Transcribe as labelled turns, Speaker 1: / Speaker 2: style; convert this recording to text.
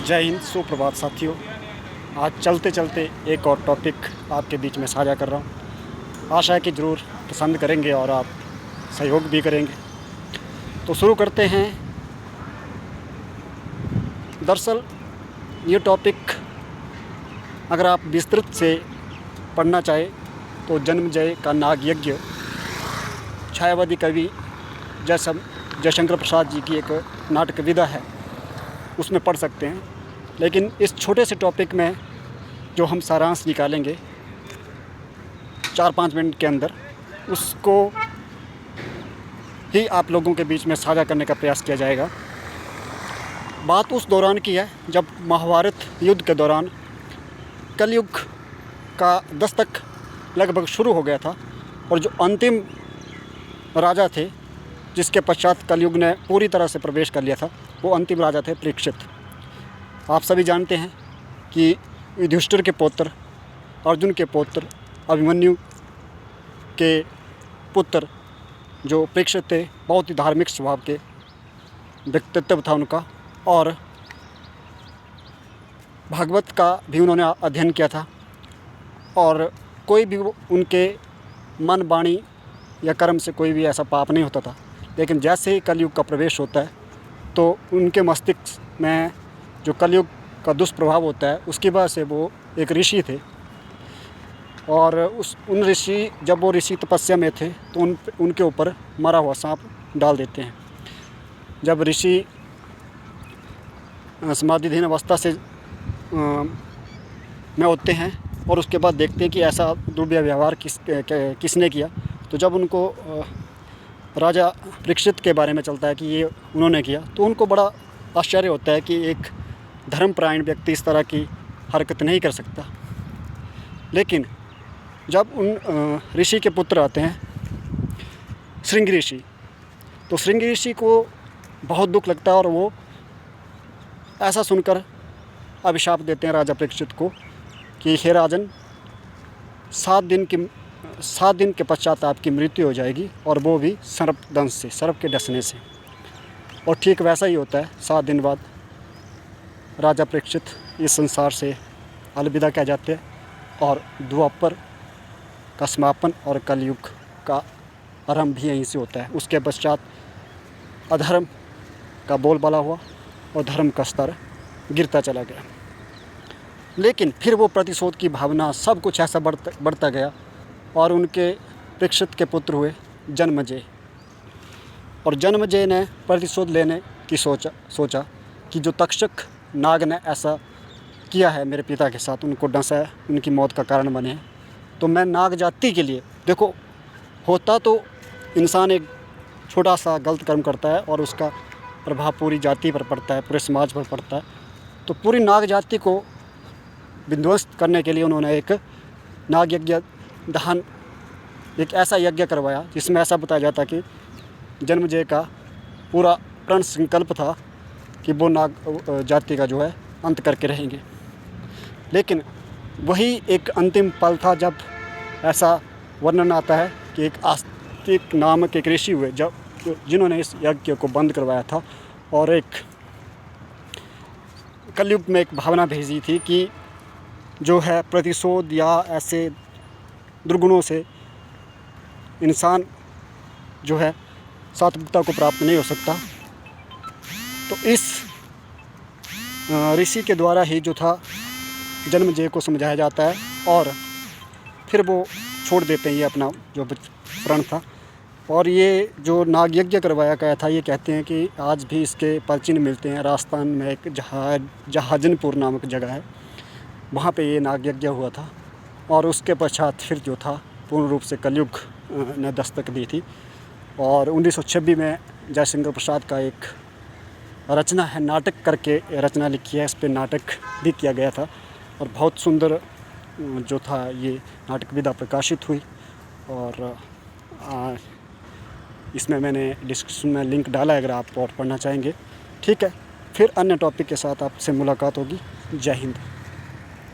Speaker 1: जय हिंद, सुप्रभात साथियों। आज चलते चलते एक और टॉपिक आपके बीच में साझा कर रहा हूँ। आशा है कि ज़रूर पसंद करेंगे और आप सहयोग भी करेंगे। तो शुरू करते हैं। दरअसल ये टॉपिक अगर आप विस्तृत से पढ़ना चाहें तो जन्मजय का नाग यज्ञ छायावादी कवि जयशंकर प्रसाद जी की एक नाटक विधा है, उसमें पढ़ सकते हैं। लेकिन इस छोटे से टॉपिक में जो हम सारांश निकालेंगे 4-5 मिनट के अंदर, उसको ही आप लोगों के बीच में साझा करने का प्रयास किया जाएगा। बात उस दौरान की है जब महाभारत युद्ध के दौरान कलयुग का दस्तक लगभग शुरू हो गया था और जो अंतिम राजा थे जिसके पश्चात कलयुग ने पूरी तरह से प्रवेश कर लिया था, वो अंतिम राजा थे परीक्षित। आप सभी जानते हैं कि युधिष्ठिर के पुत्र, अर्जुन के पुत्र, अभिमन्यु के पुत्र जो परीक्षित थे, बहुत ही धार्मिक स्वभाव के व्यक्तित्व था उनका, और भागवत का भी उन्होंने अध्ययन किया था और कोई भी उनके मन, वाणी या कर्म से कोई भी ऐसा पाप नहीं होता था। लेकिन जैसे ही कलयुग का प्रवेश होता है तो उनके मस्तिष्क में जो कलयुग का दुष्प्रभाव होता है उसकी वजह से वो एक ऋषि थे और जब वो ऋषि तपस्या में थे तो उनके ऊपर मरा हुआ सांप डाल देते हैं। जब ऋषि समाधिधीन अवस्था से में होते हैं और उसके बाद देखते हैं कि ऐसा दुर्व्यवहार किसने किया, तो जब उनको राजा परीक्षित के बारे में चलता है कि ये उन्होंने किया, तो उनको बड़ा आश्चर्य होता है कि एक धर्मपरायण व्यक्ति इस तरह की हरकत नहीं कर सकता। लेकिन जब उन ऋषि के पुत्र आते हैं श्रृंग ऋषि, तो श्रृंग ऋषि को बहुत दुख लगता है और वो ऐसा सुनकर अभिशाप देते हैं राजा परीक्षित को कि हे राजन, 7 दिन के पश्चात आपकी मृत्यु हो जाएगी, और वो भी सर्पदंश से, सर्प के डसने से। और ठीक वैसा ही होता है। 7 दिन बाद राजा परीक्षित इस संसार से अलविदा कह जाते हैं और द्वापर का समापन और कलयुग का आरंभ भी यहीं से होता है। उसके पश्चात अधर्म का बोलबाला हुआ और धर्म का स्तर गिरता चला गया। लेकिन फिर वो प्रतिशोध की भावना, सब कुछ ऐसा बढ़ता गया और उनके परीक्षित के पुत्र हुए जन्मजय। और जन्मजय ने प्रतिशोध लेने की सोचा कि जो तक्षक नाग ने ऐसा किया है मेरे पिता के साथ, उनको डंसा है, उनकी मौत का कारण बने हैं, तो मैं नाग जाति के लिए, देखो होता तो इंसान एक छोटा सा गलत कर्म करता है और उसका प्रभाव पूरी जाति पर पड़ता है, पूरे समाज पर पड़ता है। तो पूरी नाग जाति को विध्वंस करने के लिए उन्होंने एक नाग यज्ञ दहन, एक ऐसा यज्ञ करवाया जिसमें ऐसा बताया जाता कि जन्मजय का पूरा प्रण संकल्प था कि वो नाग जाति का जो है अंत करके रहेंगे। लेकिन वही एक अंतिम पल था जब ऐसा वर्णन आता है कि एक आस्तिक नामक एक ऋषि हुए जिन्होंने इस यज्ञ को बंद करवाया था और एक कलयुग में एक भावना भेजी थी कि जो है प्रतिशोध या ऐसे दुर्गुणों से इंसान जो है सात्विकता को प्राप्त नहीं हो सकता। तो इस ऋषि के द्वारा ही जो था जन्मजय को समझाया जाता है और फिर वो छोड़ देते हैं ये अपना जो प्रण था। और ये जो नाग यज्ञ करवाया गया था, ये कहते हैं कि आज भी इसके परचिन्ह मिलते हैं। राजस्थान में एक जहाजनपुर नामक जगह है, वहाँ पे ये नाग यज्ञ हुआ था। और उसके पश्चात फिर जो था पूर्ण रूप से कलयुग ने दस्तक दी थी। और 1926 में जयशंकर प्रसाद का एक रचना है, नाटक करके रचना लिखी है, इस पर नाटक भी किया गया था और बहुत सुंदर जो था ये नाटक विधा प्रकाशित हुई। और इसमें मैंने डिस्क्रिप्शन में लिंक डाला है, अगर आप और पढ़ना चाहेंगे। ठीक है, फिर अन्य टॉपिक के साथ आपसे मुलाकात होगी। जय हिंद।